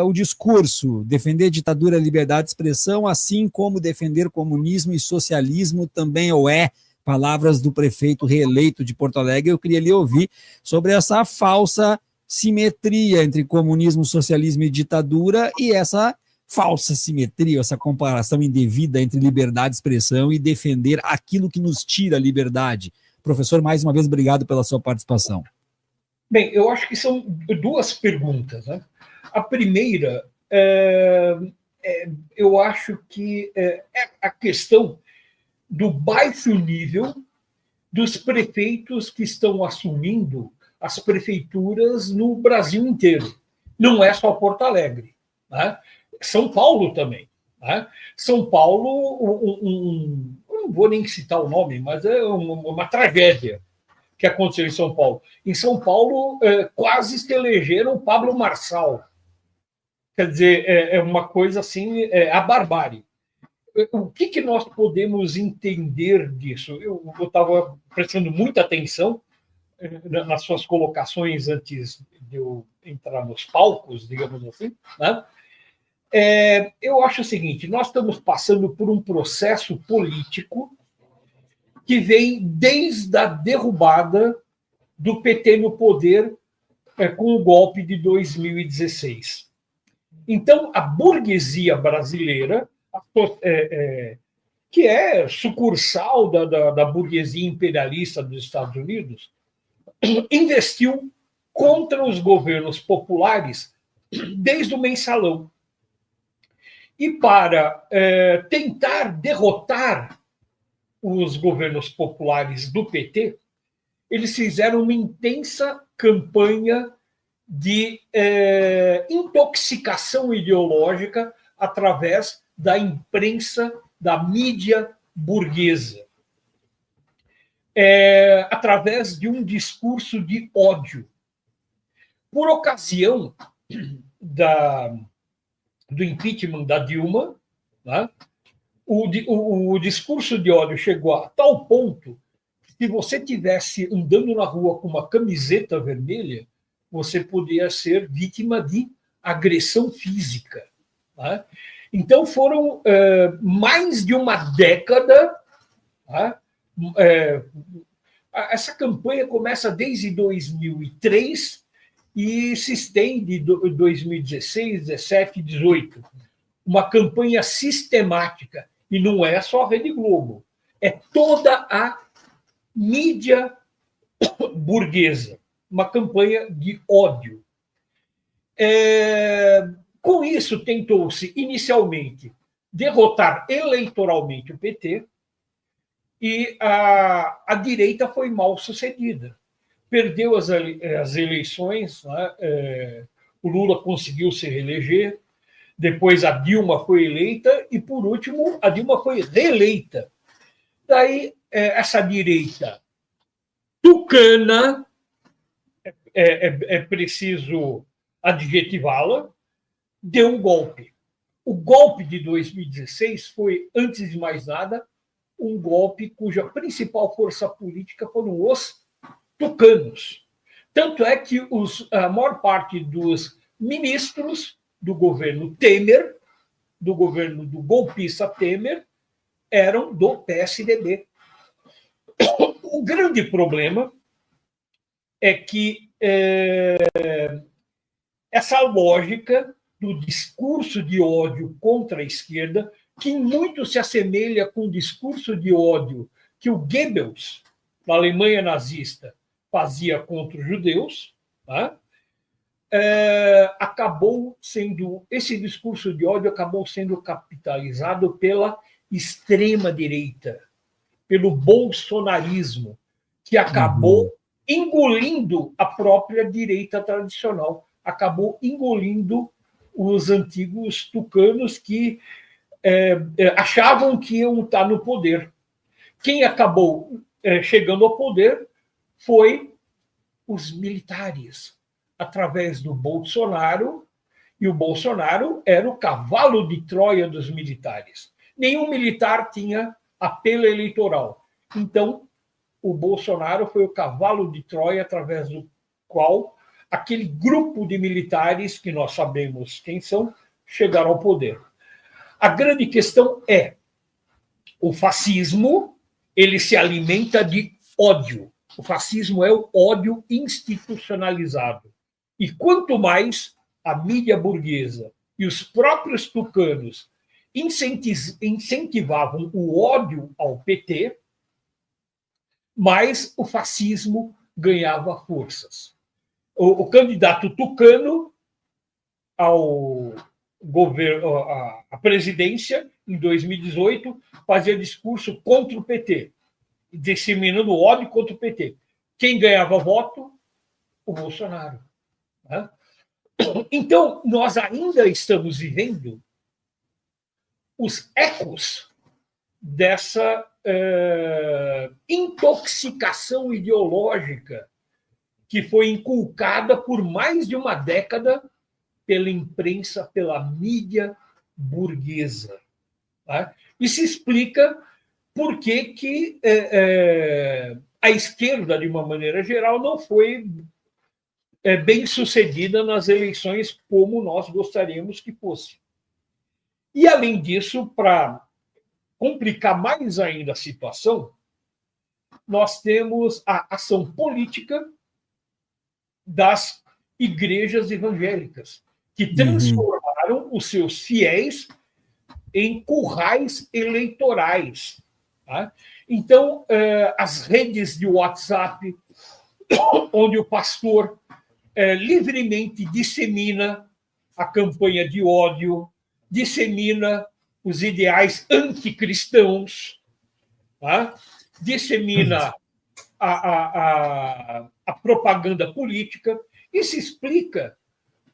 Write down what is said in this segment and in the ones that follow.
o discurso, defender ditadura, liberdade de expressão, assim como defender comunismo e socialismo também ou é, palavras do prefeito reeleito de Porto Alegre. Eu queria lhe ouvir sobre essa falsa simetria entre comunismo, socialismo e ditadura e essa falsa simetria, essa comparação indevida entre liberdade de expressão e defender aquilo que nos tira a liberdade. Professor, mais uma vez, obrigado pela sua participação. Bem, eu acho que são duas perguntas, né? A primeira, eu acho que é a questão do baixo nível dos prefeitos que estão assumindo as prefeituras no Brasil inteiro. Não é só Porto Alegre, né? São Paulo também, né? São Paulo, eu não vou nem citar o nome, mas é uma tragédia que aconteceu em São Paulo. Em São Paulo, quase se elegeram o Pablo Marçal. Quer dizer, é uma coisa assim, a barbárie. O que nós podemos entender disso? Eu estava prestando muita atenção nas suas colocações antes de eu entrar nos palcos, digamos assim, né? Eu acho o seguinte, nós estamos passando por um processo político que vem desde a derrubada do PT no poder com o golpe de 2016. Então, a burguesia brasileira, que é sucursal da burguesia imperialista dos Estados Unidos, investiu contra os governos populares desde o mensalão. E para tentar derrotar os governos populares do PT, eles fizeram uma intensa campanha de intoxicação ideológica através da imprensa, da mídia burguesa, através de um discurso de ódio. Por ocasião do impeachment da Dilma, né, o discurso de ódio chegou a tal ponto que, se você tivesse andando na rua com uma camiseta vermelha, você podia ser vítima de agressão física, né? Então, foram mais de uma década. Né? Essa campanha começa desde 2003 e se estende de 2016, 17, 18. Uma campanha sistemática. E não é só a Rede Globo. É toda a mídia burguesa. Uma campanha de ódio. Com isso, tentou-se, inicialmente, derrotar eleitoralmente o PT e a direita foi mal sucedida. Perdeu as eleições, né? O Lula conseguiu se reeleger, depois a Dilma foi eleita e, por último, a Dilma foi reeleita. Daí, essa direita tucana, é preciso adjetivá-la, deu um golpe. O golpe de 2016 foi, antes de mais nada, um golpe cuja principal força política foram os tucanos. Tanto é que a maior parte dos ministros do governo Temer, do governo do golpista Temer, eram do PSDB. O grande problema é que essa lógica do discurso de ódio contra a esquerda, que muito se assemelha com o discurso de ódio que o Goebbels, na Alemanha nazista, fazia contra os judeus, tá? Esse discurso de ódio acabou sendo capitalizado pela extrema-direita, pelo bolsonarismo, que acabou engolindo a própria direita tradicional, acabou engolindo os antigos tucanos que achavam que iam estar no poder. Quem acabou chegando ao poder foi os militares, através do Bolsonaro, e o Bolsonaro era o cavalo de Troia dos militares. Nenhum militar tinha apelo eleitoral. Então, o Bolsonaro foi o cavalo de Troia através do qual aquele grupo de militares, que nós sabemos quem são, chegaram ao poder. A grande questão é, o fascismo, ele se alimenta de ódio. O fascismo é o ódio institucionalizado. E quanto mais a mídia burguesa e os próprios tucanos incentivavam o ódio ao PT, mais o fascismo ganhava forças. O candidato tucano ao governo, à presidência, em 2018, fazia discurso contra o PT, disseminando ódio contra o PT. Quem ganhava voto? O Bolsonaro. Né? Então, nós ainda estamos vivendo os ecos dessa intoxicação ideológica que foi inculcada por mais de uma década pela imprensa, pela mídia burguesa. Tá? E se explica por que a esquerda, de uma maneira geral, não foi bem sucedida nas eleições como nós gostaríamos que fosse. E, além disso, para complicar mais ainda a situação, nós temos a ação política das igrejas evangélicas, que transformaram os seus fiéis em currais eleitorais. Tá? Então, as redes de WhatsApp, onde o pastor livremente dissemina a campanha de ódio, dissemina os ideais anticristãos, tá? Dissemina a propaganda política, e se explica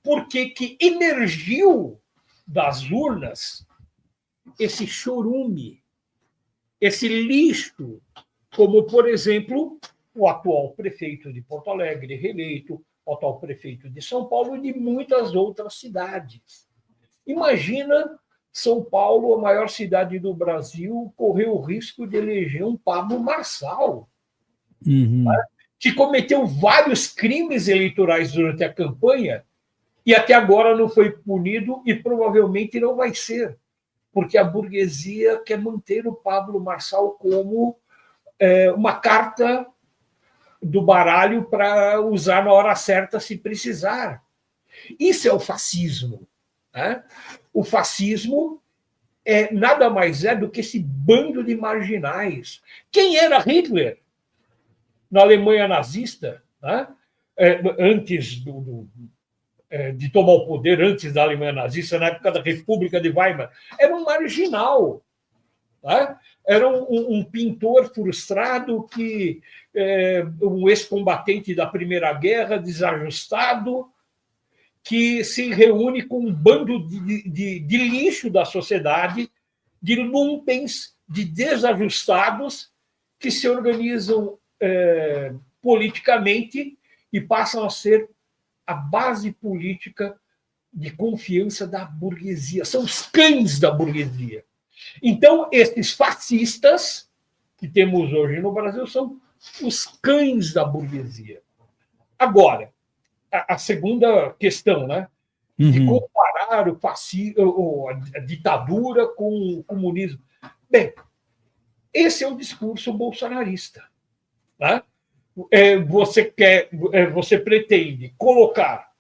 por que emergiu das urnas esse chorume, esse lixo, como, por exemplo, o atual prefeito de Porto Alegre, reeleito, o atual prefeito de São Paulo e de muitas outras cidades. Imagina São Paulo, a maior cidade do Brasil, correu o risco de eleger um Pablo Marçal, que cometeu vários crimes eleitorais durante a campanha e até agora não foi punido e provavelmente não vai ser, porque a burguesia quer manter o Pablo Marçal como uma carta do baralho para usar na hora certa se precisar. Isso é o fascismo. Né? O fascismo nada mais é do que esse bando de marginais. Quem era Hitler na Alemanha nazista, né? Antes de tomar o poder, antes da Alemanha nazista, na época da República de Weimar? Era um marginal. Né? Era um pintor frustrado, um ex-combatente da Primeira Guerra, desajustado, que se reúne com um bando de lixo da sociedade, de lumpens, de desajustados, que se organizam politicamente e passam a ser a base política de confiança da burguesia. São os cães da burguesia. Então, esses fascistas que temos hoje no Brasil são os cães da burguesia. Agora, a segunda questão, né? De comparar a ditadura com o comunismo. Bem, esse é o discurso bolsonarista. Né? Você pretende colocar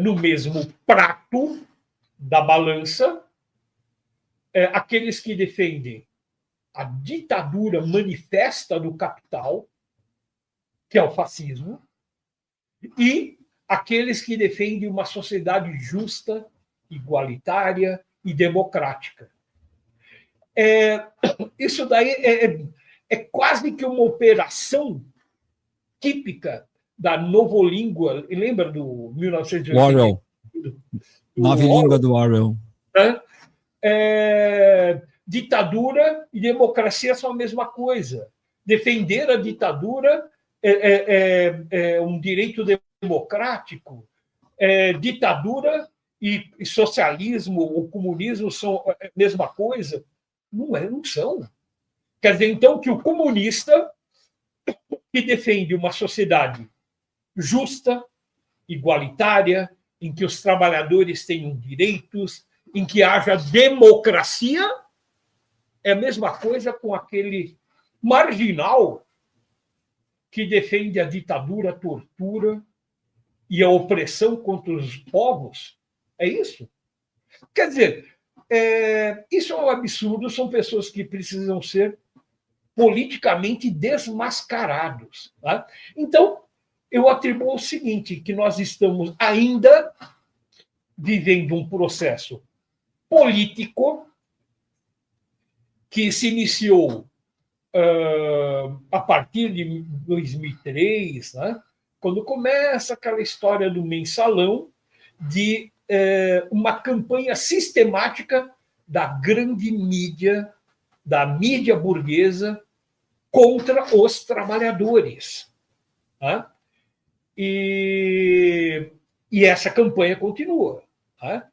no mesmo prato da balança aqueles que defendem a ditadura manifesta do capital, que é o fascismo, e aqueles que defendem uma sociedade justa, igualitária e democrática. Isso daí é quase que uma operação típica da novolíngua. Lembra do 1980? Orwell. Nova língua do Orwell. Ditadura e democracia são a mesma coisa. Defender a ditadura é um direito democrático. Ditadura e socialismo ou comunismo são a mesma coisa? Não são. Quer dizer, então, que o comunista que defende uma sociedade justa, igualitária, em que os trabalhadores tenham direitos, em que haja democracia, é a mesma coisa com aquele marginal que defende a ditadura, a tortura e a opressão contra os povos. É isso? Quer dizer, isso é um absurdo, são pessoas que precisam ser politicamente desmascarados. Tá? Então, eu atribuo o seguinte, que nós estamos ainda vivendo um processo político que se iniciou a partir de 2003, né, quando começa aquela história do mensalão, de uma campanha sistemática da grande mídia, da mídia burguesa, contra os trabalhadores. Né? E essa campanha continua. Né?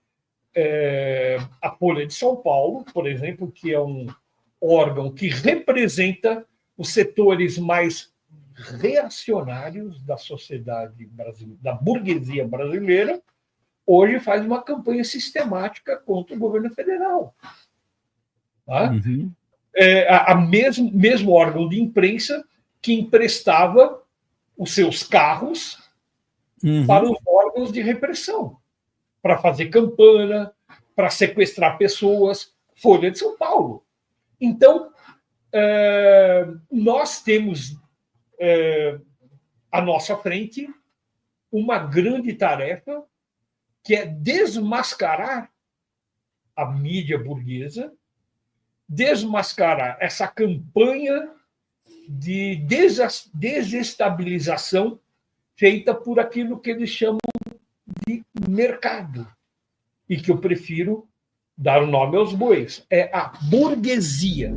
A Folha de São Paulo, por exemplo, que é um órgão que representa os setores mais reacionários da sociedade brasileira, da burguesia brasileira, hoje faz uma campanha sistemática contra o governo federal. Tá? Uhum. Mesmo órgão de imprensa que emprestava os seus carros para os órgãos de repressão, para fazer campanha, para sequestrar pessoas, Folha de São Paulo. Então, nós temos à nossa frente uma grande tarefa, que é desmascarar a mídia burguesa, desmascarar essa campanha de desestabilização feita por aquilo que eles chamam de mercado, e que eu prefiro dar o nome aos bois. É a burguesia.